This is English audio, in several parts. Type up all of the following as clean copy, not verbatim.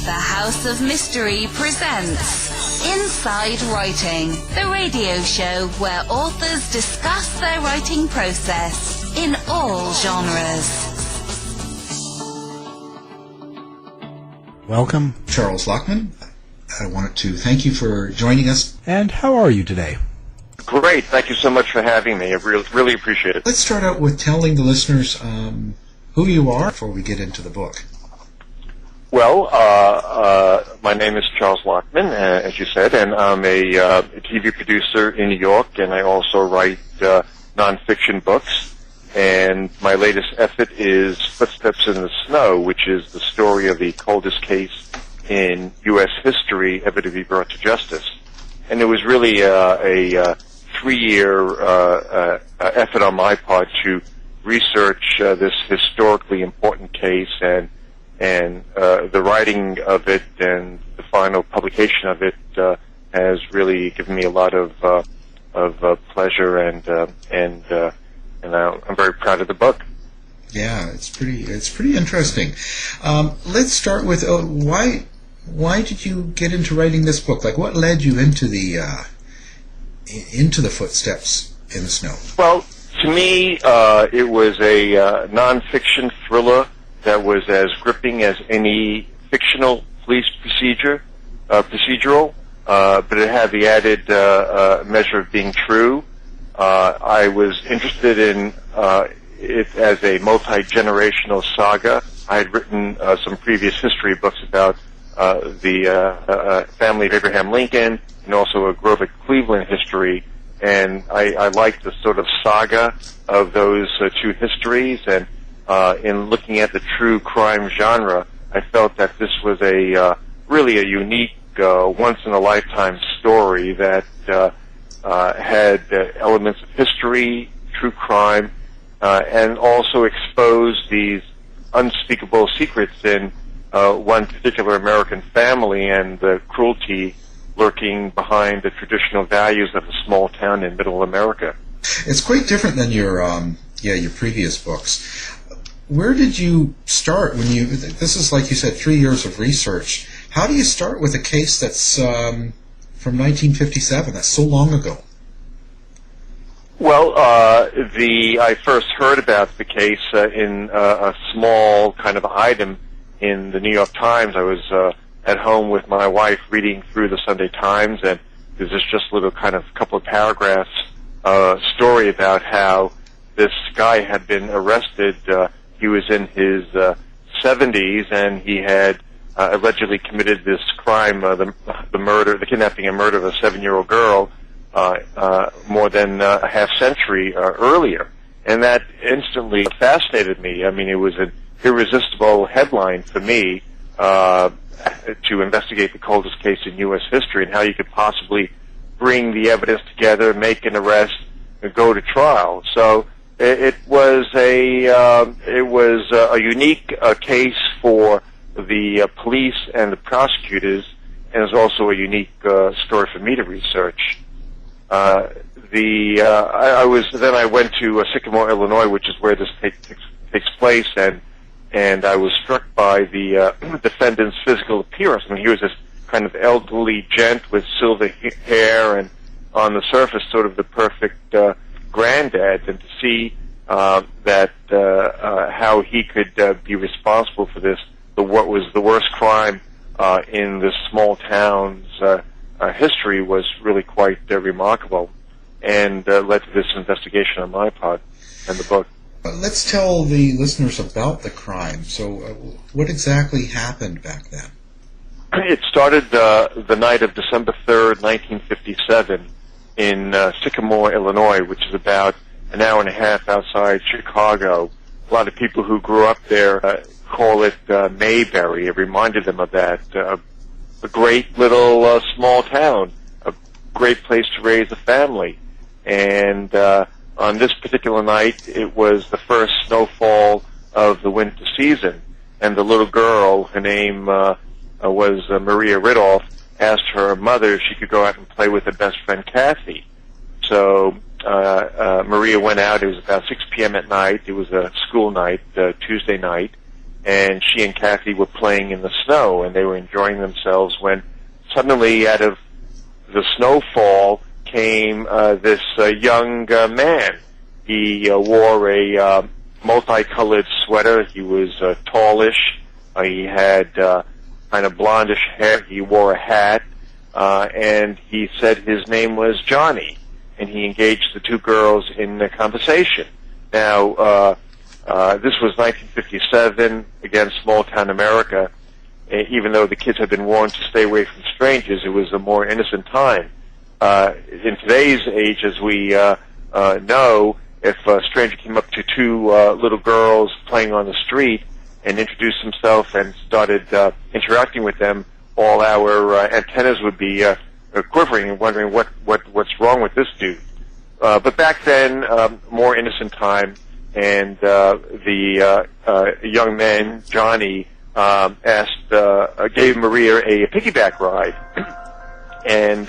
The House of Mystery presents Inside Writing, the radio show where authors discuss their writing process in all genres. Welcome, Charles Lachman. I wanted to thank you for joining us. And how are you today? Great. Thank you so much for having me. I really appreciate it. Let's start out with telling the listeners who you are before we get into the book. Well, my name is Charles Lachman, as you said, and I'm a TV producer in New York, and I also write nonfiction books. And my latest effort is Footsteps in the Snow, which is the story of the coldest case in U.S. history ever to be brought to justice. And it was really a 3-year effort on my part to research this historically important case, and the writing of it and the final publication of it has really given me a lot of pleasure, and I'm very proud of the book. Yeah, it's pretty interesting. Let's start with why did you get into writing this book? Like, what led you into the Footsteps in the Snow? Well, to me, it was a nonfiction thriller that was as gripping as any fictional police procedural, but it had the added measure of being true. I was interested in it as a multi-generational saga. I had written some previous history books about the family of Abraham Lincoln and also a Grover Cleveland history, and I liked the sort of saga of those two histories, and in looking at the true crime genre, I felt that this was really a unique, once-in-a-lifetime story that had elements of history, true crime, and also exposed these unspeakable secrets in one particular American family and the cruelty lurking behind the traditional values of a small town in middle America. It's quite different than your previous books. Where did you start when you? This is, like you said, 3 years of research. How do you start with a case that's from 1957? That's so long ago. Well, I first heard about the case in a small kind of item in the New York Times. I was at home with my wife reading through the Sunday Times, and there's just a little kind of couple of paragraphs story about how this guy had been arrested. He was in his 70s, and he had allegedly committed this crime, the kidnapping and murder of a 7-year-old girl, more than a half century earlier. And that instantly fascinated me. I mean, it was an irresistible headline for me to investigate the coldest case in U.S. history and how you could possibly bring the evidence together, make an arrest, and go to trial. So it was a unique case for the police and the prosecutors, and it was also a unique story for me to research. I went to Sycamore, Illinois, which is where this takes place, and I was struck by the defendant's physical appearance. I mean, he was this kind of elderly gent with silver hair, and on the surface, sort of the perfect granddad. And to see that how he could be responsible for this, what was the worst crime in this small town's history, was really quite remarkable, and led to this investigation on my part and the book. Let's tell the listeners about the crime. So what exactly happened back then? It started the night of December 3rd, 1957 in Sycamore, Illinois, which is about an hour and a half outside Chicago. A lot of people who grew up there call it Mayberry. It reminded them of that. A great little small town, a great place to raise a family. And on this particular night, it was the first snowfall of the winter season, and the little girl, her name was Maria Ridulph, asked her mother if she could go out and play with her best friend Kathy. So Maria went out. It was about 6 p.m. at night. It was a school night, Tuesday night, and she and Kathy were playing in the snow, and they were enjoying themselves when suddenly out of the snowfall came this young man. He wore a multicolored sweater. He was tallish. He had kind of blondish hair. He wore a hat, and he said his name was Johnny, and he engaged the two girls in a conversation. Now, this was 1957, again, small-town America. Even though the kids had been warned to stay away from strangers, it was a more innocent time. In today's age, as we know, if a stranger came up to two little girls playing on the street and introduced himself and started interacting with them, all our antennas would be quivering and wondering what's wrong with this dude. But back then, more innocent time, and the young man, Johnny, gave Maria a piggyback ride, and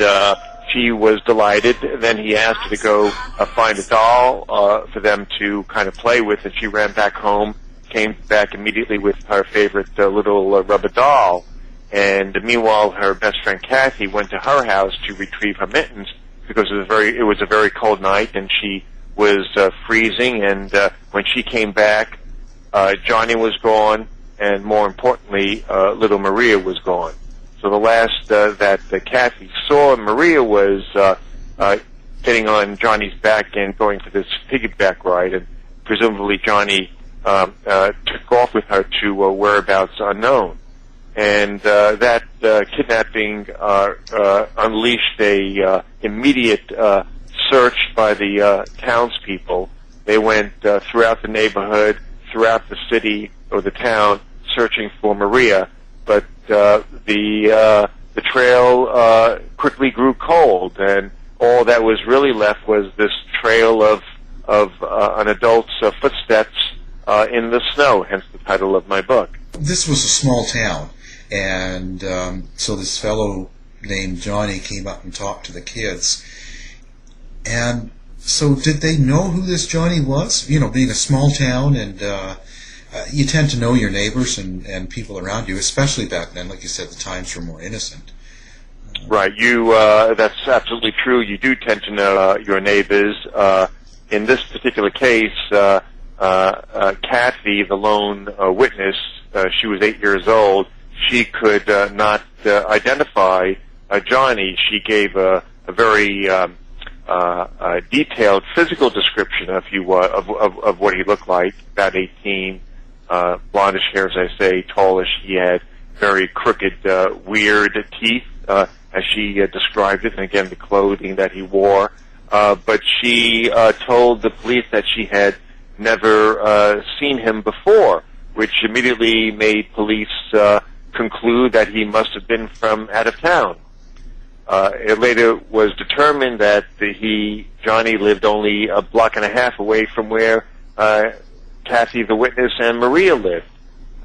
she was delighted. Then he asked her to go find a doll for them to kind of play with, and she ran back home, came back immediately with her favorite little rubber doll. And meanwhile, her best friend Kathy went to her house to retrieve her mittens because it was a very cold night, and she was freezing. And when she came back, Johnny was gone, and more importantly, little Maria was gone. So the last that Kathy saw, Maria was getting on Johnny's back and going for this piggyback ride, and presumably Johnny took off with her to whereabouts unknown. And that kidnapping unleashed a immediate search by the townspeople. They went throughout the neighborhood, throughout the city or the town, searching for Maria, but the trail quickly grew cold, and all that was really left was this trail of an adult's footsteps in the snow, hence the title of my book. This was a small town, and so this fellow named Johnny came up and talked to the kids. And so did they know who this Johnny was? You know, being a small town, and you tend to know your neighbors and people around you, especially back then. Like you said, the times were more innocent. Right. That's absolutely true. You do tend to know your neighbors. In this particular case, Kathy, the lone witness, she was 8 years old. She could not identify Johnny. She gave a very detailed physical description, if you of what he looked like. About 18, blondish hair, as I say, tallish. He had very crooked, weird teeth, as she described it, and again the clothing that he wore. But she told the police that she had never seen him before, which immediately made police conclude that he must have been from out of town. It later was determined that Johnny lived only a block and a half away from where Kathy, the witness, and Maria lived.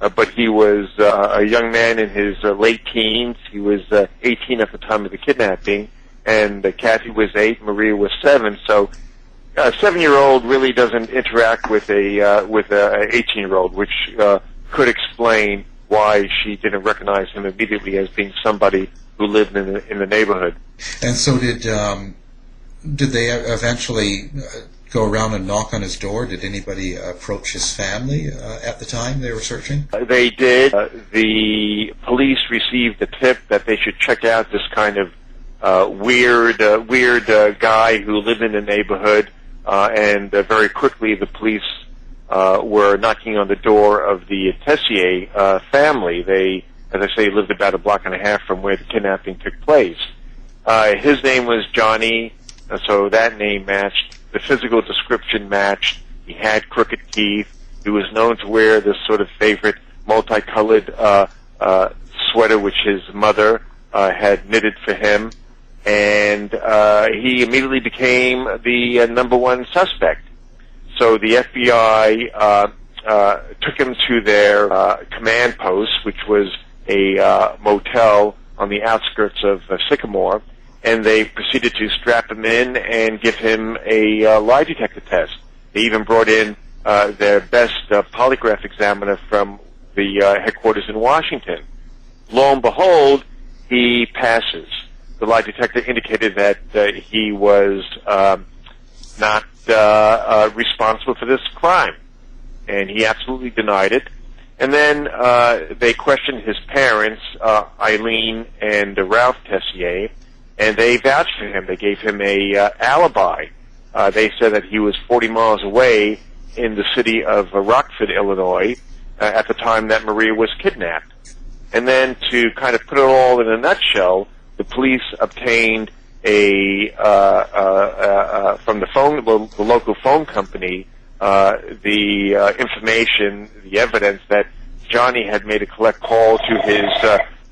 But he was a young man in his late teens. He was 18 at the time of the kidnapping, and Kathy was 8, Maria was 7. So a 7-year-old really doesn't interact with a 18-year-old, which could explain why she didn't recognize him immediately as being somebody who lived in the neighborhood. And so did they eventually go around and knock on his door? Did anybody approach his family at the time they were searching? They did. The police received a tip that they should check out this kind of weird guy who lived in the neighborhood, and very quickly the police were knocking on the door of the Tessier family. They, as I say, lived about a block and a half from where the kidnapping took place. His name was Johnny, so that name matched. The physical description matched. He had crooked teeth. He was known to wear this sort of favorite multicolored sweater which his mother had knitted for him. And he immediately became the number one suspect. So the FBI took him to their command post, which was a motel on the outskirts of Sycamore, and they proceeded to strap him in and give him a lie detector test. They even brought in their best polygraph examiner from the headquarters in Washington. Lo and behold, he passes. The lie detector indicated that he was not responsible for this crime, and he absolutely denied it. And then they questioned his parents, Eileen and Ralph Tessier, and they vouched for him. They gave him a alibi. They said that he was 40 miles away in the city of Rockford, Illinois, at the time that Maria was kidnapped. And then to kind of put it all in a nutshell, the police obtained from the local phone company, the information, the evidence that Johnny had made a collect call to his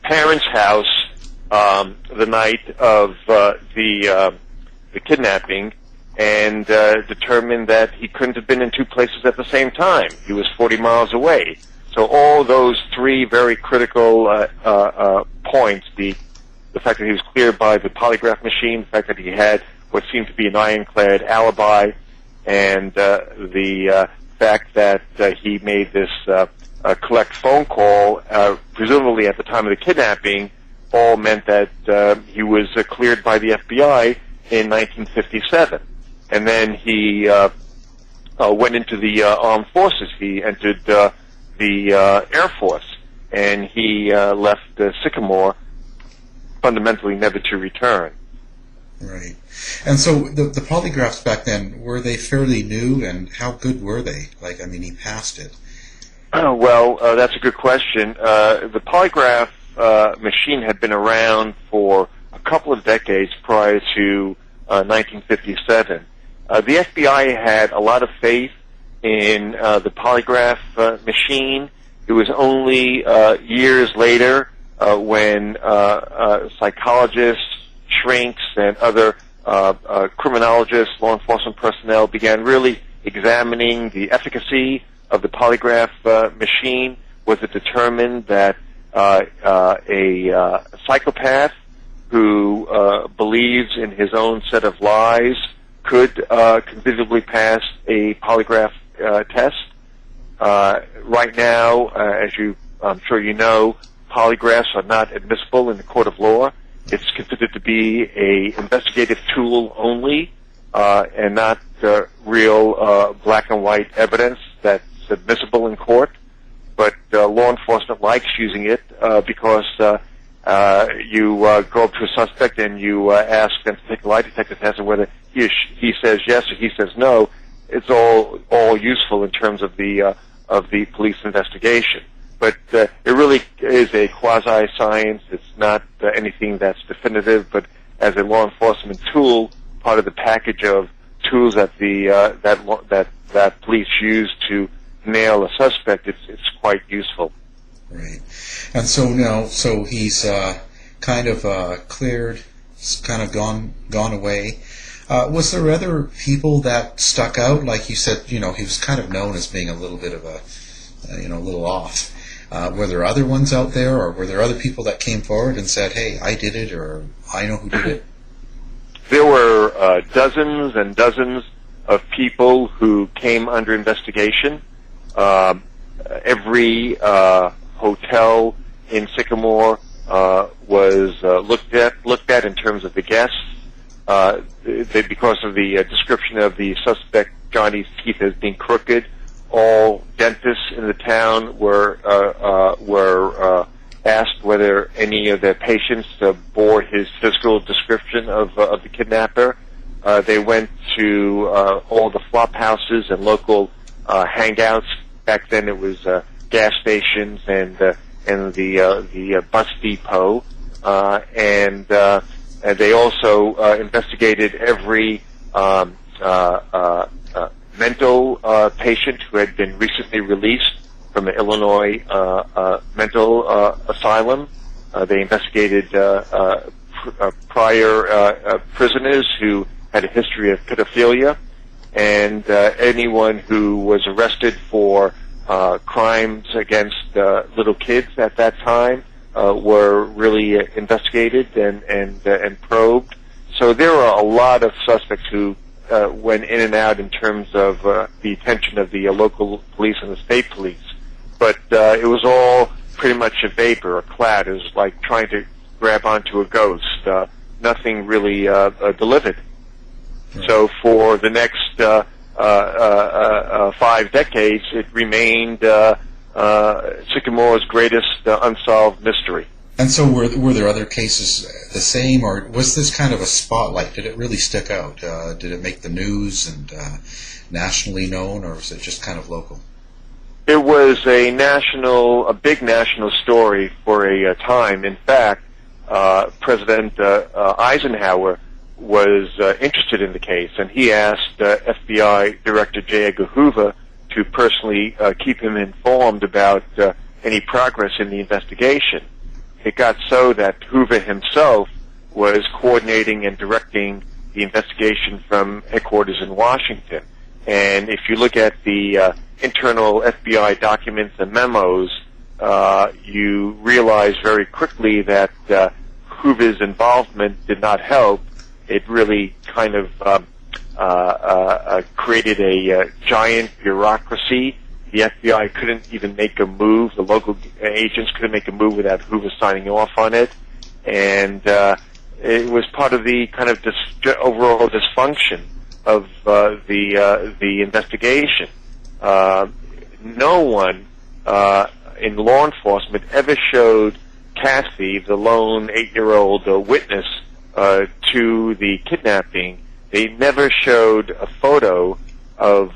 parents' house the night of the kidnapping, and determined that he couldn't have been in two places at the same time. He was 40 miles away. So all those three very critical points, the fact that he was cleared by the polygraph machine, the fact that he had what seemed to be an ironclad alibi, and the fact that he made this collect phone call, presumably at the time of the kidnapping, all meant that he was cleared by the FBI in 1957. And then he went into the armed forces. He entered the Air Force, and he left Sycamore fundamentally never to return. Right. And so the polygraphs back then, were they fairly new, and how good were they? Like, I mean, he passed it. Well, that's a good question. The polygraph machine had been around for a couple of decades prior to 1957. The FBI had a lot of faith in the polygraph machine. It was only years later when psychologists, shrinks, and other criminologists, law enforcement personnel began really examining the efficacy of the polygraph machine. Was it determined that a psychopath who believes in his own set of lies could conceivably pass a polygraph test? Right now, as I'm sure you know, polygraphs are not admissible in the court of law. It's considered to be a investigative tool only, and not real black and white evidence that's admissible in court. But law enforcement likes using it because you go up to a suspect and you ask them to take a lie detector test, and whether he says yes or he says no, it's all useful in terms of the police investigation. But it really is a quasi-science. It's not anything that's definitive, but as a law enforcement tool, part of the package of tools that that police use to nail a suspect, it's quite useful. Right. And so now, he's kind of cleared, kind of gone away. Was there other people that stuck out? Like you said, he was kind of known as being a little bit of a little off. Were there other ones out there, or were there other people that came forward and said, hey, I did it, or I know who did it? There were dozens and dozens of people who came under investigation. Every hotel in Sycamore was looked at in terms of the guests. Because of the description of the suspect, Johnny's teeth as being crooked, all dentists in the town were asked whether any of their patients bore his physical description of the kidnapper. They went to all the flop houses and local hangouts. Back then, it was gas stations and the bus depot, and they also investigated every mental patient who had been recently released from an Illinois mental asylum. They investigated prior prisoners who had a history of pedophilia, and anyone who was arrested for crimes against little kids at that time were really investigated and probed. So there are a lot of suspects who went in and out in terms of the attention of the local police and the state police. but it was all pretty much a vapor, a cloud. It was like trying to grab onto a ghost. Nothing really delivered. So for the next 5 decades, it remained Sycamore's greatest unsolved mystery. And so were there other cases the same, or was this kind of a spotlight? Did it really stick out? Did it make the news and nationally known, or was it just kind of local? It was a big national story for a time. In fact, President Eisenhower was interested in the case, and he asked FBI Director J. Edgar Hoover to personally keep him informed about any progress in the investigation. It got so that Hoover himself was coordinating and directing the investigation from headquarters in Washington. And if you look at the internal FBI documents and memos, you realize very quickly that Hoover's involvement did not help. It really kind of created a giant bureaucracy. The FBI couldn't even make a move. The local agents couldn't make a move without Hoover signing off on it. And it was part of the kind of overall dysfunction of the investigation. No one in law enforcement ever showed Kathy, the lone 8-year-old witness to the kidnapping. They never showed a photo of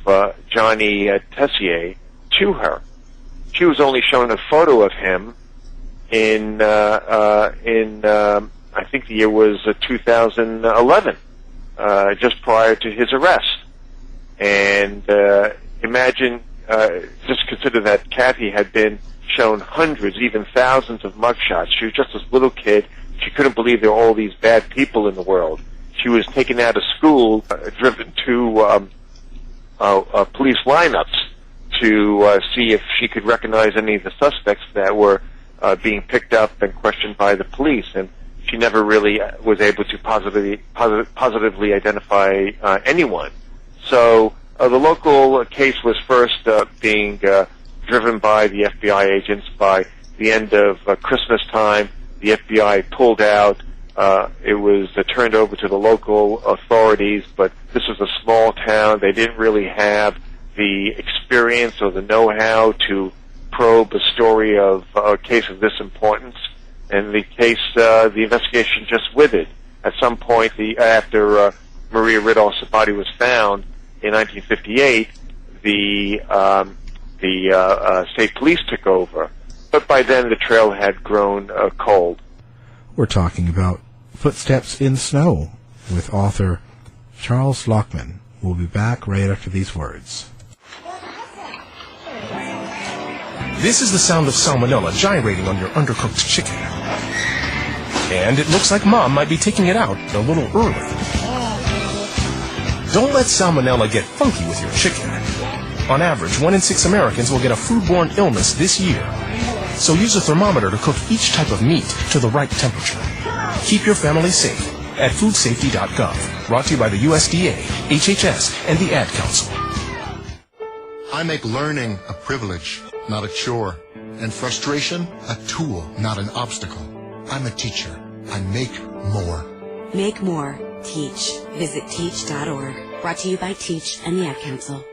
Johnny Tessier to her. She was only shown a photo of him in I think the year was 2011, just prior to his arrest. And just consider that Kathy had been shown hundreds, even thousands of mugshots. She was just this little kid. She couldn't believe there were all these bad people in the world. She was taken out of school, driven to police lineups to see if she could recognize any of the suspects that were being picked up and questioned by the police. And she never really was able to positively identify anyone. So the local case was first being driven by the FBI agents. By the end of Christmas time, the FBI pulled out. It was turned over to the local authorities, but this was a small town. They didn't really have the experience or the know-how to probe a story of a case of this importance. And the case, the investigation just withered. At some point, after Maria Ridulph's body was found in 1958, the state police took over. But by then, the trail had grown cold. We're talking about Footsteps in Snow with author Charles Lachman. We'll be back right after these words. This is the sound of salmonella gyrating on your undercooked chicken. And it looks like Mom might be taking it out a little early. Don't let salmonella get funky with your chicken. On average, 1 in 6 Americans will get a foodborne illness this year. So use a thermometer to cook each type of meat to the right temperature. Keep your family safe at foodsafety.gov. Brought to you by the USDA, HHS, and the Ad Council. I make learning a privilege, not a chore, and frustration a tool, not an obstacle. I'm a teacher. I make more. Make more. Teach. Visit teach.org. Brought to you by Teach and the Ad Council.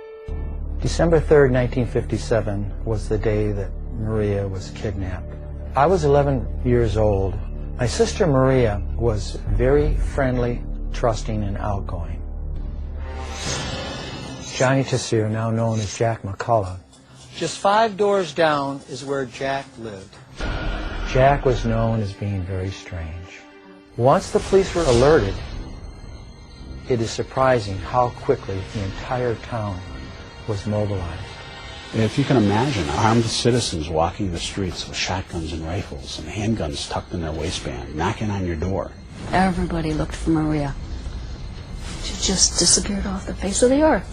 December 3rd, 1957 was the day that Maria was kidnapped. I was 11 years old. My sister Maria was very friendly, trusting, and outgoing. Johnny Tessier, now known as Jack McCullough. Just 5 doors down is where Jack lived. Jack was known as being very strange. Once the police were alerted, it is surprising how quickly the entire town was mobilized. If you can imagine armed citizens walking the streets with shotguns and rifles and handguns tucked in their waistband, knocking on your door. Everybody looked for Maria. She just disappeared off the face of the earth.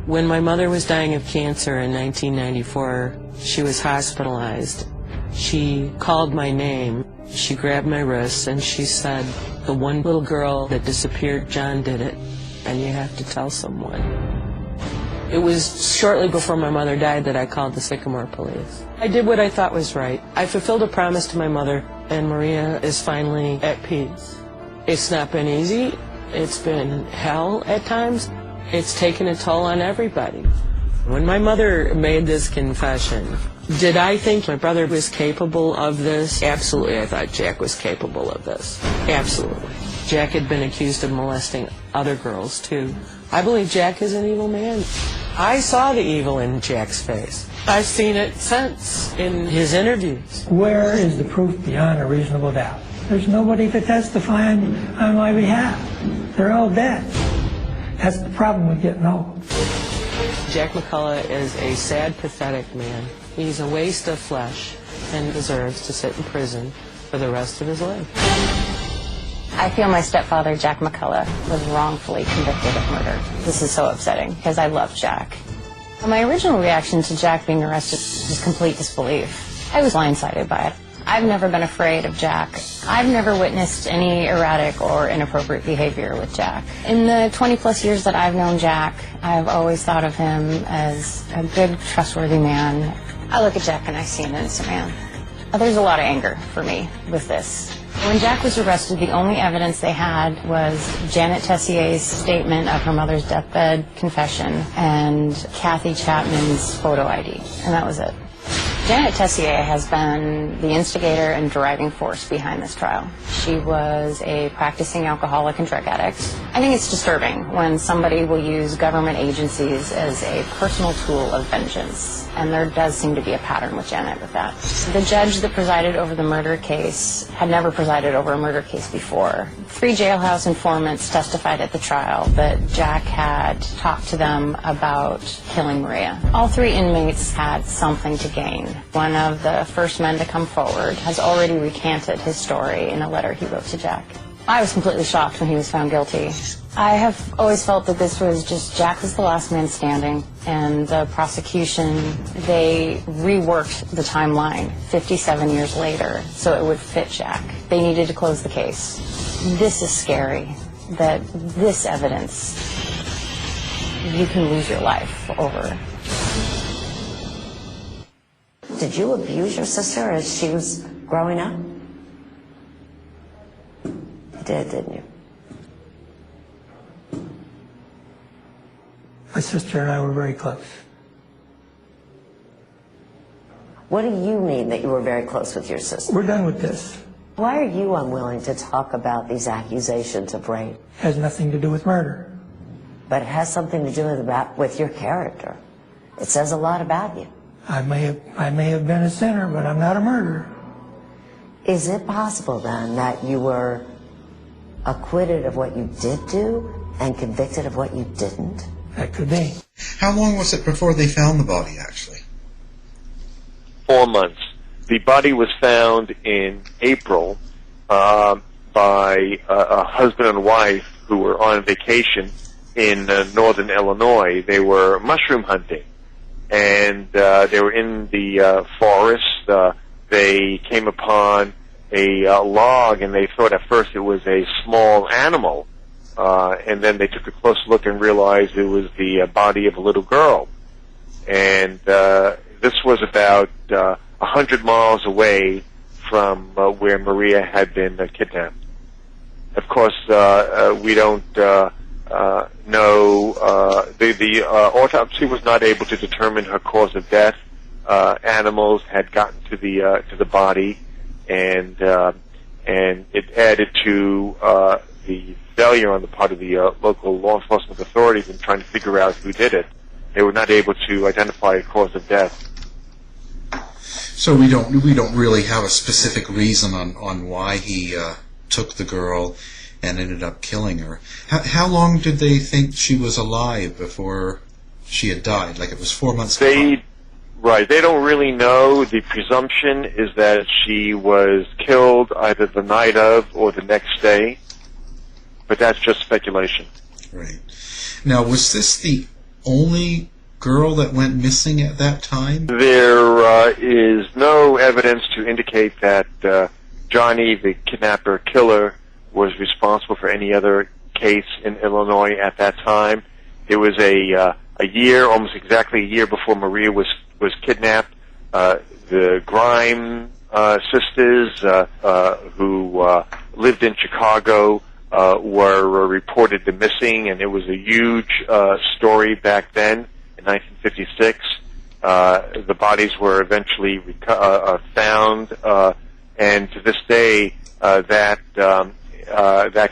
When my mother was dying of cancer in 1994, she was hospitalized. She called my name. She grabbed my wrist and she said, "The one little girl that disappeared, John did it, and you have to tell someone." It was shortly before my mother died that I called the Sycamore police. I did what I thought was right. I fulfilled a promise to my mother, and Maria is finally at peace. It's not been easy. It's been hell at times. It's taken a toll on everybody. When my mother made this confession, did I think my brother was capable of this? Absolutely, I thought Jack was capable of this. Absolutely. Jack had been accused of molesting other girls, too. I believe Jack is an evil man. I saw the evil in Jack's face. I've seen it since in his interviews. Where is the proof beyond a reasonable doubt? There's nobody to testify on my behalf. They're all dead. That's the problem with getting old. Jack McCullough is a sad, pathetic man. He's a waste of flesh and deserves to sit in prison for the rest of his life. I feel my stepfather, Jack McCullough, was wrongfully convicted of murder. This is so upsetting because I love Jack. My original reaction to Jack being arrested was complete disbelief. I was blindsided by it. I've never been afraid of Jack. I've never witnessed any erratic or inappropriate behavior with Jack. In the 20-plus years that I've known Jack, I've always thought of him as a good, trustworthy man. I look at Jack and I see an innocent man. There's a lot of anger for me with this. When Jack was arrested, the only evidence they had was Janet Tessier's statement of her mother's deathbed confession and Kathy Chapman's photo ID, and that was it. Janet Tessier has been the instigator and driving force behind this trial. She was a practicing alcoholic and drug addict. I think it's disturbing when somebody will use government agencies as a personal tool of vengeance, and there does seem to be a pattern with Janet with that. The judge that presided over the murder case had never presided over a murder case before. 3 jailhouse informants testified at the trial that Jack had talked to them about killing Maria. All 3 inmates had something to gain. One of the first men to come forward has already recanted his story in a letter he wrote to Jack. I was completely shocked when he was found guilty. I have always felt that this was just Jack was the last man standing, and the prosecution, they reworked the timeline 57 years later so it would fit Jack. They needed to close the case. This is scary, that this evidence, you can lose your life over. Did you abuse your sister as she was growing up? You did, didn't you? My sister and I were very close. What do you mean that you were very close with your sister? We're done with this. Why are you unwilling to talk about these accusations of rape? It has nothing to do with murder. But it has something to do with your character. It says a lot about you. I may have been a sinner, but I'm not a murderer. Is it possible then that you were acquitted of what you did do and convicted of what you didn't? That could be. How long was it before they found the body, actually? 4 months. The body was found in April by a husband and wife who were on vacation in northern Illinois. They were mushroom hunting, and they were in the forest. They came upon a log, and they thought at first it was a small animal, and then they took a close look and realized it was the body of a little girl. And this was about 100 miles away from where Maria had been kidnapped. Of course, we don't know. The autopsy was not able to determine her cause of death. Animals had gotten to the body, and it added to the failure on the part of the local law enforcement authorities in trying to figure out who did it. They were not able to identify a cause of death. So we don't really have a specific reason on why he took the girl and ended up killing her. How long did they think she was alive before she had died? Like it was 4 months. Right. They don't really know. The presumption is that she was killed either the night of or the next day, but that's just speculation. Right. Now, was this the only girl that went missing at that time? There is no evidence to indicate that Johnny, the kidnapper-killer, was responsible for any other case in Illinois at that time. It was a almost exactly a year before Maria was kidnapped, the Grime sisters who lived in Chicago were reported missing, and it was a huge story back then in 1956. The bodies were eventually found, and to this day, that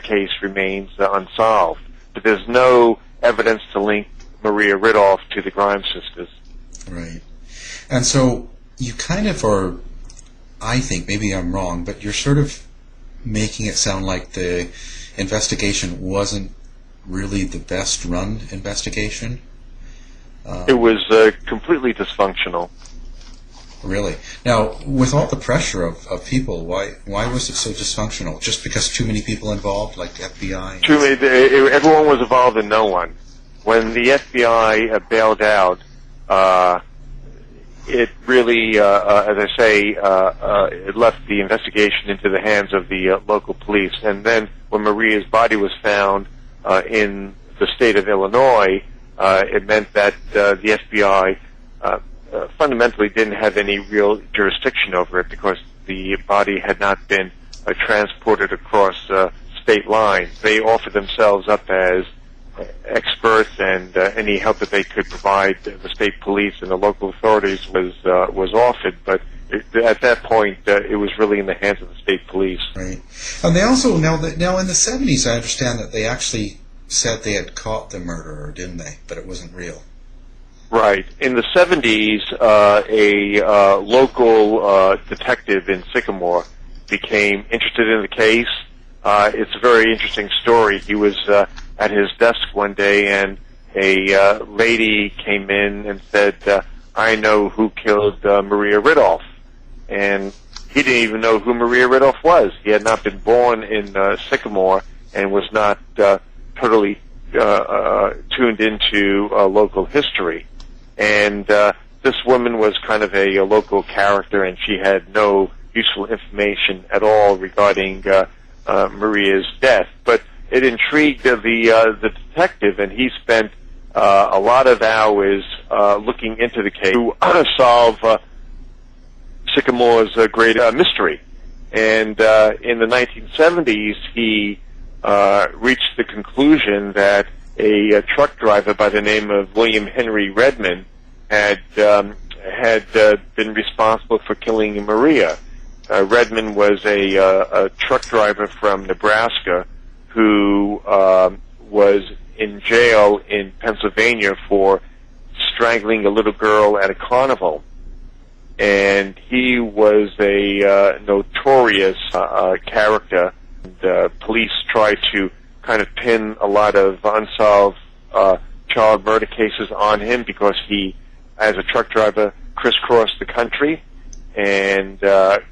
case remains unsolved. But there's no evidence to link Maria Ridulph to the Grime sisters. Right. And so you kind of are, I think, maybe I'm wrong, but you're sort of making it sound like the investigation wasn't really the best run investigation. It was completely dysfunctional. Really? Now, with all the pressure of people, why was it so dysfunctional? Just because too many people involved, like FBI? Everyone was involved and no one. When the FBI bailed out, it really, as I say, it left the investigation into the hands of the local police. And then when Maria's body was found in the state of Illinois, it meant that the FBI fundamentally didn't have any real jurisdiction over it because the body had not been transported across state lines. They offered themselves up as experts, and any help that they could provide the state police and the local authorities was offered, but at that point it was really in the hands of the state police. Right. And they also, now in the 70s, I understand that they actually said they had caught the murderer, didn't they? But it wasn't real. Right. In the 70s, a local detective in Sycamore became interested in the case. It's a very interesting story. He was at his desk one day, and a lady came in and said, I know who killed Maria Ridulph. And he didn't even know who Maria Ridulph was. He had not been born in Sycamore and was not totally tuned into local history. And this woman was kind of a local character, and she had no useful information at all regarding Maria's death. But it intrigued the detective, and he spent a lot of hours looking into the case to solve Sycamore's great mystery. And in the 1970s, he reached the conclusion that a truck driver by the name of William Henry Redmond had been responsible for killing Maria. Redmond was a truck driver from Nebraska who was in jail in Pennsylvania for strangling a little girl at a carnival. And he was a notorious character. The police tried to kind of pin a lot of unsolved child murder cases on him because he, as a truck driver, crisscrossed the country, and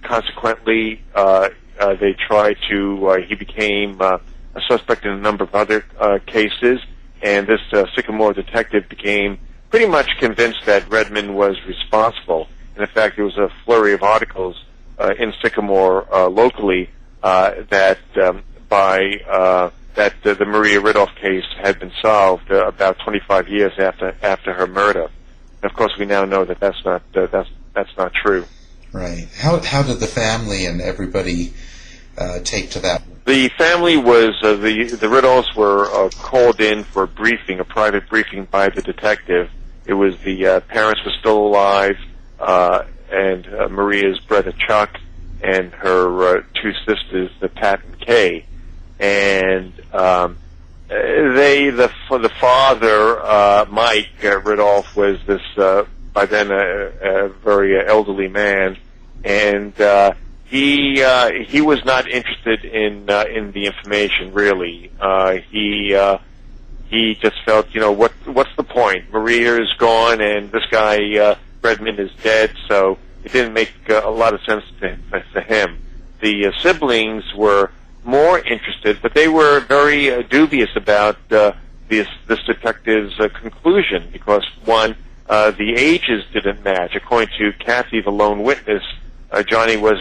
consequently they tried to, he became a suspect in a number of other cases, and this Sycamore detective became pretty much convinced that Redmond was responsible. And in fact, there was a flurry of articles in Sycamore locally that the Maria Ridulph case had been solved about 25 years after her murder. And of course, we now know that that's not true. Right. How did the family and everybody take to that? The family was the Ridulphs were called in for a briefing, a private briefing by the detective. It was the parents were still alive, and Maria's brother Chuck and her two sisters, Pat and Kay, and the father, Mike Ridulph, was this by then a very elderly man, and he was not interested in the information really. He just felt, what's the point? Maria is gone, and this guy Redmond is dead, so it didn't make a lot of sense to him. The siblings were more interested, but they were very dubious about this detective's conclusion because, one, the ages didn't match. According to Kathy, the lone witness, Johnny was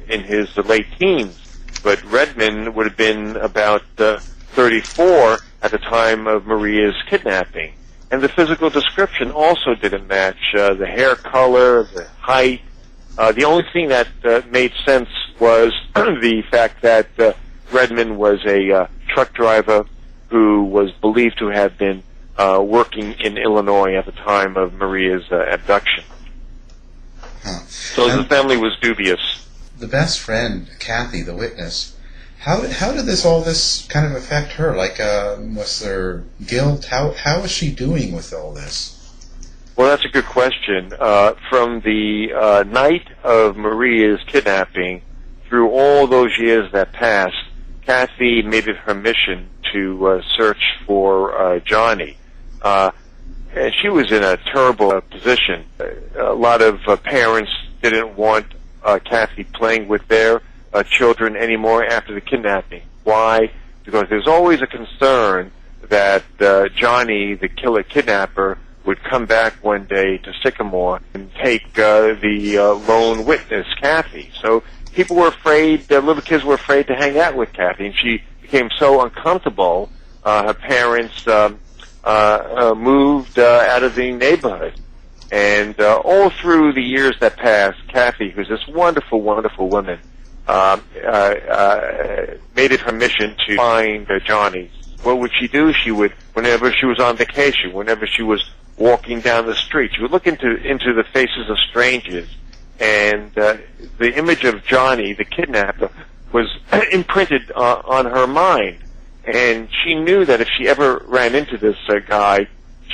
in his late teens, but Redmond would have been about 34 at the time of Maria's kidnapping. And the physical description also didn't match. The hair color, the height. The only thing that made sense was the fact that Redmond was a truck driver who was believed to have been working in Illinois at the time of Maria's abduction. So the family was dubious. The best friend, Kathy, the witness, how did all this kind of affect her? Like, was there guilt? How is she doing with all this? Well, that's a good question. From the night of Maria's kidnapping through all those years that passed, Kathy made it her mission to search for Johnny. And she was in a terrible position. A lot of parents didn't want Kathy playing with their children anymore after the kidnapping. Why? Because there's always a concern that Johnny, the killer kidnapper, would come back one day to Sycamore and take the lone witness, Kathy. So people were afraid, little kids were afraid to hang out with Kathy, and she became so uncomfortable, her parents moved out of the neighborhood. And all through the years that passed, Kathy, who's this wonderful, wonderful woman, made it her mission to find Johnny. What would she do? She would, whenever she was on vacation, whenever she was walking down the street, she would look into the faces of strangers, and the image of Johnny, the kidnapper, was imprinted on her mind. And she knew that if she ever ran into this guy,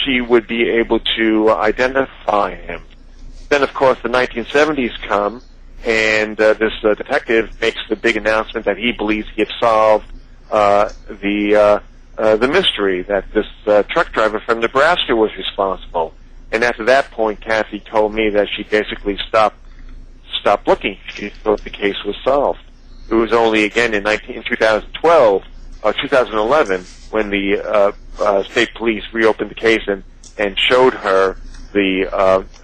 she would be able to identify him. Then, of course, the 1970s come, and this detective makes the big announcement that he believes he had solved the mystery, that this truck driver from Nebraska was responsible. And after that point, Kathy told me that she basically stopped looking. She thought the case was solved. It was only again in 2011 when the state police reopened the case and showed her the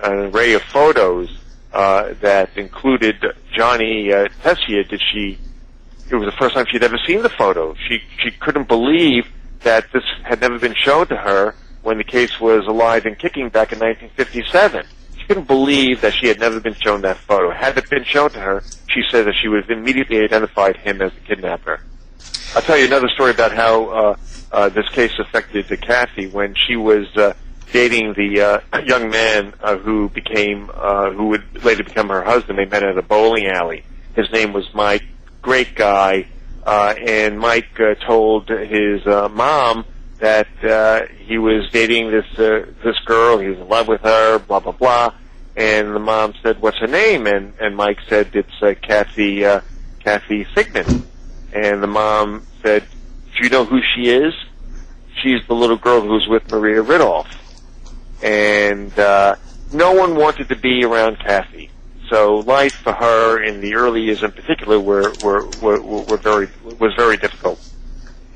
an array of photos that included Johnny Tessier. It was the first time she'd ever seen the photo. She couldn't believe that this had never been shown to her when the case was alive and kicking back in 1957. She couldn't believe that she had never been shown that photo. Had it been shown to her, she said that she would have immediately identified him as the kidnapper. I'll tell you another story about how this case affected Kathy. When she was dating the young man who would later become her husband, they met at a bowling alley. His name was Mike. Great guy. And Mike told his mom that he was dating this girl. He was in love with her. Blah blah blah. And the mom said, "What's her name?" And Mike said, "It's Kathy Sigmund." And the mom said, "Do you know who she is? She's the little girl who's with Maria Ridulph." And no one wanted to be around Kathy. So life for her in the early years, in particular, was very difficult.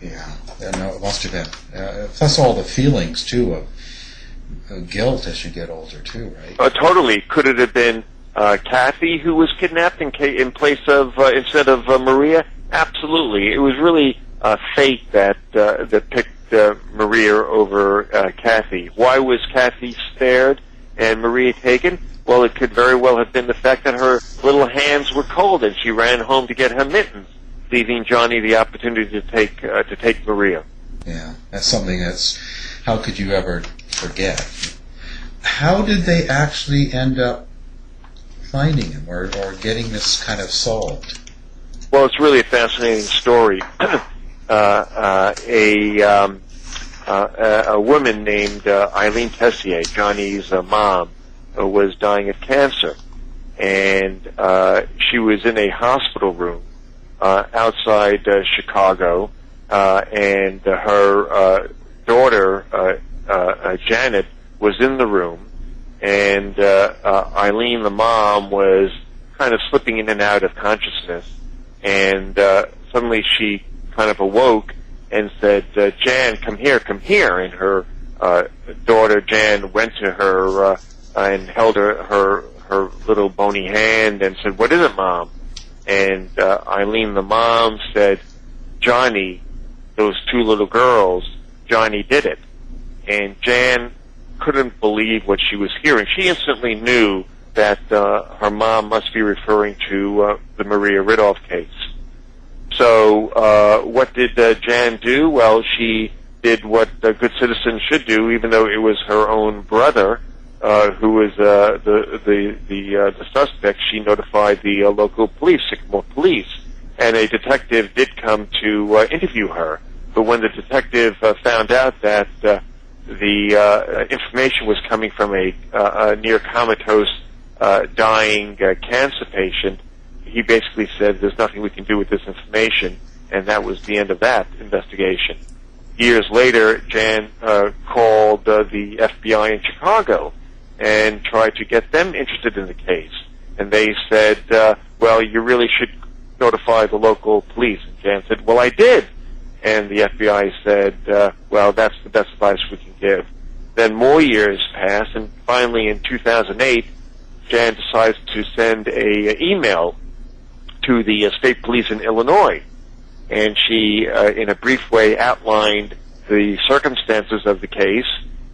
Yeah, no, it must have been. Plus all the feelings too of guilt as you get older too, right? Totally. Could it have been Kathy who was kidnapped in place of instead of Maria? Absolutely. It was really fate that picked Maria over Kathy. Why was Kathy spared and Maria taken? Well, it could very well have been the fact that her little hands were cold and she ran home to get her mittens, leaving Johnny the opportunity to take Maria. Yeah, that's something how could you ever forget? How did they actually end up finding him or getting this kind of solved? Well, it's really a fascinating story. A woman named Eileen Tessier, Johnny's mom, was dying of cancer, and she was in a hospital room outside Chicago, and her daughter Janet was in the room, and Eileen, the mom, was kind of slipping in and out of consciousness, and suddenly she kind of awoke and said, "Jan, come here," and her daughter Jan went to her and held her little bony hand and said, "What is it, Mom?" And Eileen, the mom, said, "Johnny, those two little girls, Johnny did it." And Jan couldn't believe what she was hearing. She instantly knew that her mom must be referring to the Maria Ridulph case. So what did Jan do? Well, she did what a good citizen should do, even though it was her own brother who was the suspect. She notified the local police, Sycamore police, and a detective did come to interview her. But when the detective found out that the information was coming from a near comatose, dying cancer patient, he basically said, "There's nothing we can do with this information," and that was the end of that investigation. Years later, Jan called the FBI in Chicago and tried to get them interested in the case, and they said, "Well, you really should notify the local police." And Jan said, "Well, I did." And the FBI said, "Well, that's the best advice we can give." Then more years passed, and finally in 2008, Jan decides to send a email to the state police in Illinois, and she, in a brief way, outlined the circumstances of the case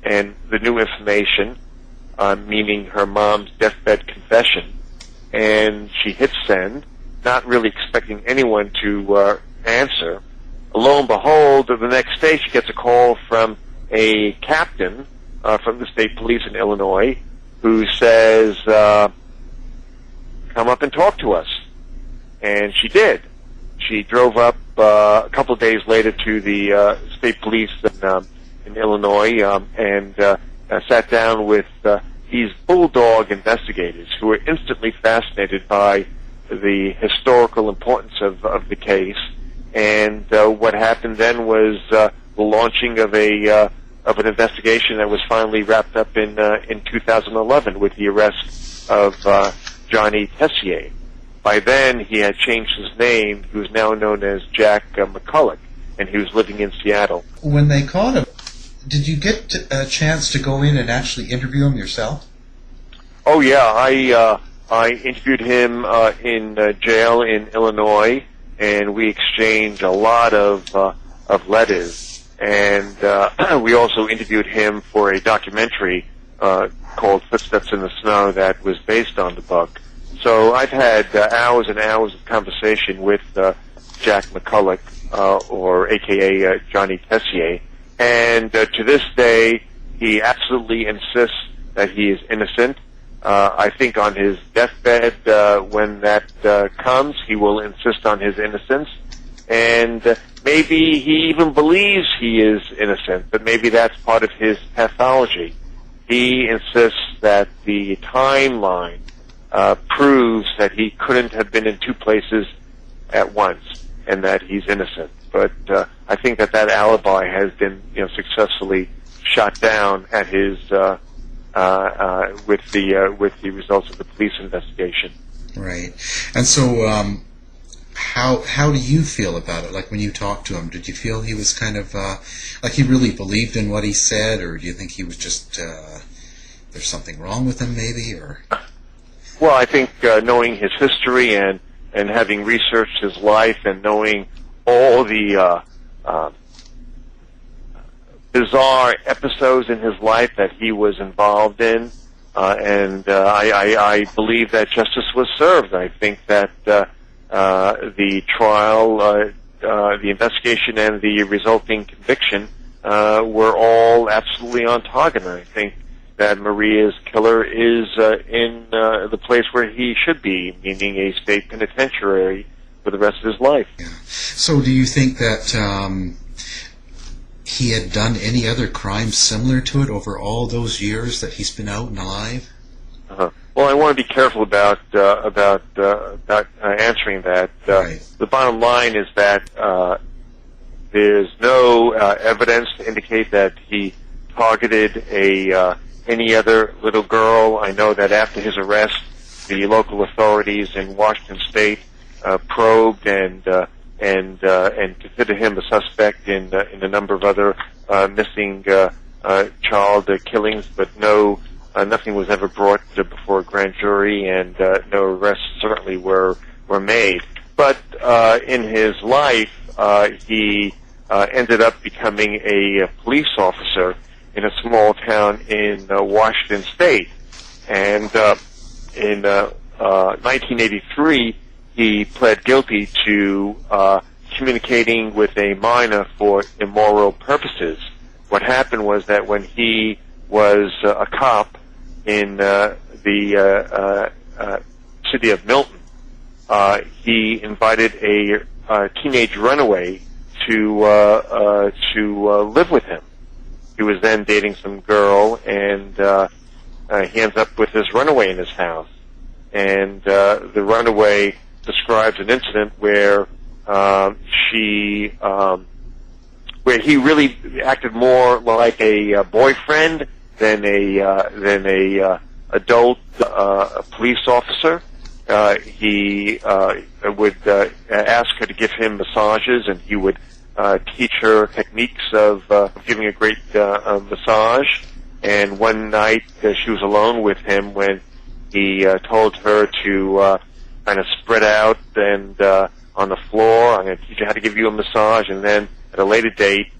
and the new information, meaning her mom's deathbed confession. And she hit send, not really expecting anyone to answer. Lo and behold, the next day she gets a call from a captain from the state police in Illinois who says, "Come up and talk to us." And she did. She drove up a couple of days later to the state police in Illinois and sat down with these bulldog investigators who were instantly fascinated by the historical importance of the case. And what happened then was the launching of an investigation that was finally wrapped up in 2011 with the arrest of Johnny Tessier. By then, he had changed his name. He was now known as Jack McCulloch, and he was living in Seattle. When they caught him, did you get a chance to go in and actually interview him yourself? Oh yeah, I interviewed him in jail in Illinois, and we exchanged a lot of letters. And we also interviewed him for a documentary called Footsteps in the Snow that was based on the book. So I've had hours and hours of conversation with Jack McCulloch, or AKA Johnny Tessier, and to this day, he absolutely insists that he is innocent. I think on his deathbed, when that comes, he will insist on his innocence, and maybe he even believes he is innocent, but maybe that's part of his pathology. He insists that the timeline proves that he couldn't have been in two places at once, and that he's innocent. But I think that alibi has been, successfully shot down at his with the results of the police investigation. Right. And so, how do you feel about it? Like when you talked to him, did you feel he was kind of like he really believed in what he said, or do you think he was just there's something wrong with him, maybe, or? Well, I think knowing his history and having researched his life and knowing all the bizarre episodes in his life that he was involved in, and I believe that justice was served. I think that the trial, the investigation, and the resulting conviction were all absolutely on target. And I think that Maria's killer is in the place where he should be, meaning a state penitentiary for the rest of his life. Yeah. So do you think that he had done any other crimes similar to it over all those years that he's been out and alive? Well, I want to be careful about answering that. Right. The bottom line is that there's no evidence to indicate that he targeted any other little girl. I know that after his arrest, the local authorities in Washington State probed and considered him a suspect in a number of other missing child killings, but nothing was ever brought before a grand jury, and no arrests certainly were made. But in his life, he ended up becoming a police officer, in a small town in Washington State. And in 1983, he pled guilty to communicating with a minor for immoral purposes. What happened was that when he was a cop in the city of Milton, he invited a teenage runaway to live with him. He was then dating some girl, and he ends up with this runaway in his house. And the runaway describes an incident where where he really acted more like a boyfriend than a adult police officer. He would ask her to give him massages, and he would teach her techniques of giving a great massage. And one night she was alone with him when he told her to kind of spread out and on the floor. I'm going to teach you how to give you a massage. And then at a later date,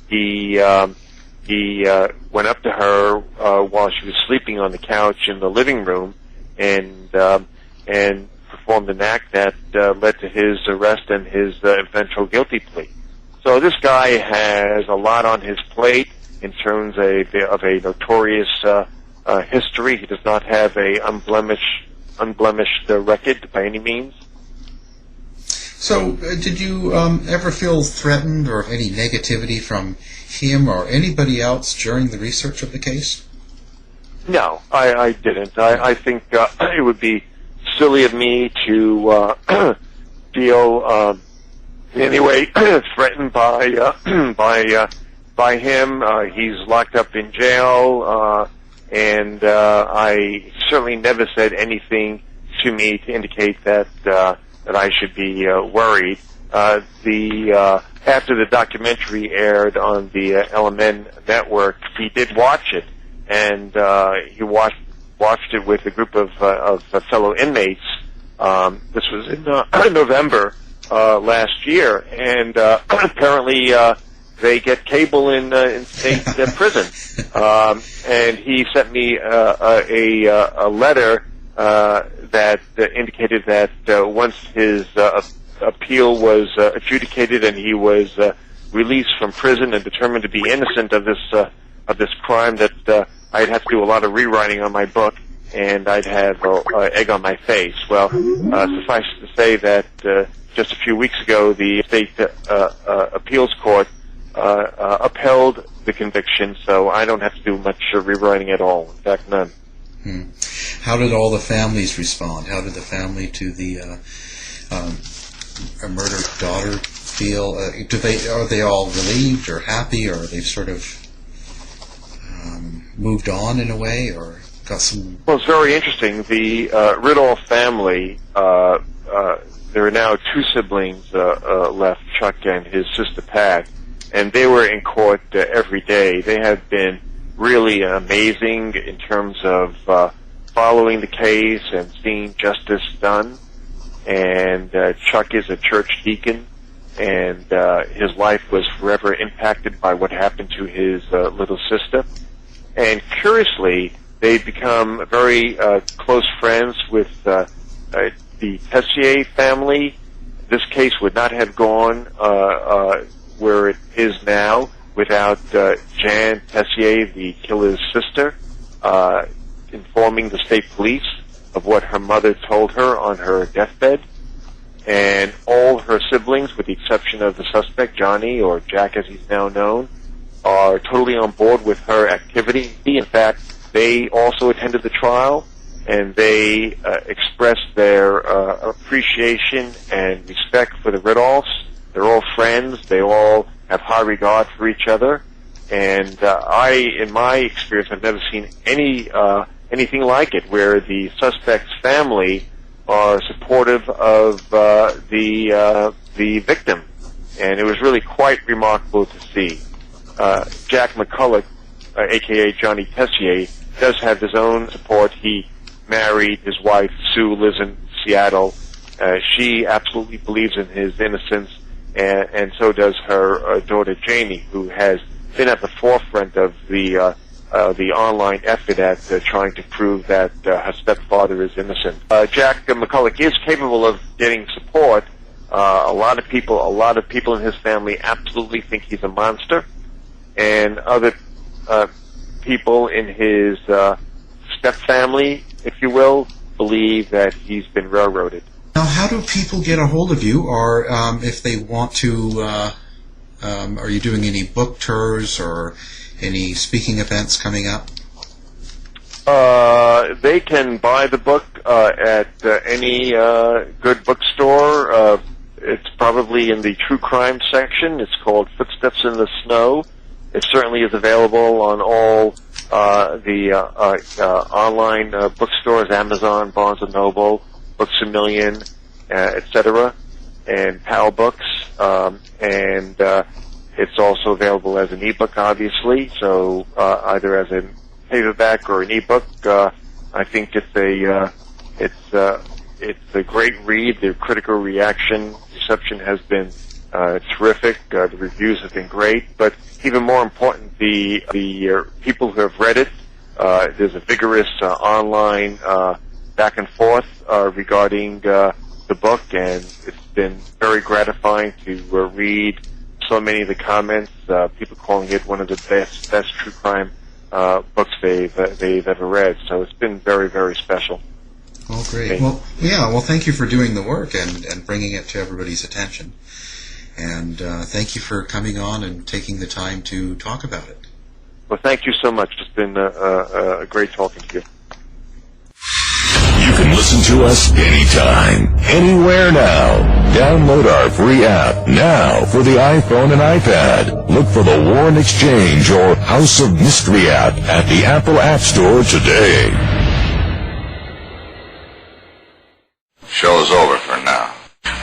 he went up to her while she was sleeping on the couch in the living room and performed an act that led to his arrest and his eventual guilty plea. So this guy has a lot on his plate in terms of a notorious history. He does not have a unblemished record by any means. So, did you ever feel threatened or any negativity from him or anybody else during the research of the case? No, I didn't. I think it would be silly of me to feel in any way threatened by him. He's locked up in jail, and I certainly never said anything to me to indicate that I should be worried. After the documentary aired on the LMN network, he did watch it, and he watched it with a group of fellow inmates. This was in November last year, and apparently they get cable in state prison. And he sent me a letter that indicated that once his appeal was adjudicated and he was released from prison and determined to be innocent of this crime, that I'd have to do a lot of rewriting on my book, and I'd have egg on my face. Well, suffice to say that just a few weeks ago, the state appeals court upheld the conviction, so I don't have to do much rewriting at all. In fact, none. How did all the families respond? How did the family to the murdered daughter feel? Are they all relieved or happy, or they've sort of moved on in a way, or got some? Well, it's very interesting. The Ridulph family. There are now two siblings left, Chuck and his sister Pat, and they were in court every day. They have been really amazing in terms of following the case and seeing justice done. And Chuck is a church deacon, and his life was forever impacted by what happened to his little sister. And curiously, they've become very close friends with the Tessier family. This case would not have gone where it is now without Jan Tessier, the killer's sister, informing the state police of what her mother told her on her deathbed. And all her siblings, with the exception of the suspect, Johnny, or Jack as he's now known, are totally on board with her activity. In fact, they also attended the trial, and they expressed their appreciation and respect for the Ridulphs. They're all friends. They all have high regard for each other. And in my experience, I've never seen anything like it, where the suspect's family are supportive of the victim. And it was really quite remarkable to see. Jack McCulloch, a.k.a. Johnny Tessier, does have his own support. He married his wife, Sue, lives in Seattle. She absolutely believes in his innocence, and so does her daughter, Jamie, who has been at the forefront of the online effort at trying to prove that her stepfather is innocent. Jack McCulloch is capable of getting support. A lot of people in his family absolutely think he's a monster, and other people in his step-family, if you will, believe that he's been railroaded. Now, how do people get a hold of you, or if they want to, are you doing any book tours or any speaking events coming up? They can buy the book at any good bookstore. It's probably in the true crime section. It's called Footsteps in the Snow. It certainly is available on all the online bookstores, Amazon, Barnes & Noble, Books A Million, etc., and PAL Books. And it's also available as an ebook, obviously, so either as a paperback or an ebook. I think it's a great read. The critical reception has been terrific. The reviews have been great, but even more important, the people who have read it. There's a vigorous online back and forth regarding the book, and it's been very gratifying to read so many of the comments. People calling it one of the best true crime books they've ever read. So it's been very, very special. Oh, great. Well, yeah. Well, thank you for doing the work and bringing it to everybody's attention. And thank you for coming on and taking the time to talk about it. Well, thank you so much. It's been a great talking to you. You can listen to us anytime, anywhere now. Download our free app now for the iPhone and iPad. Look for the Warren Exchange or House of Mystery app at the Apple App Store today. Show's over for now.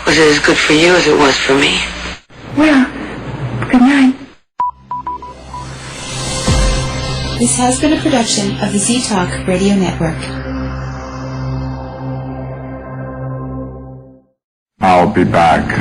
Was it as good for you as it was for me? Well, good night. This has been a production of the Z-Talk Radio Network. I'll be back.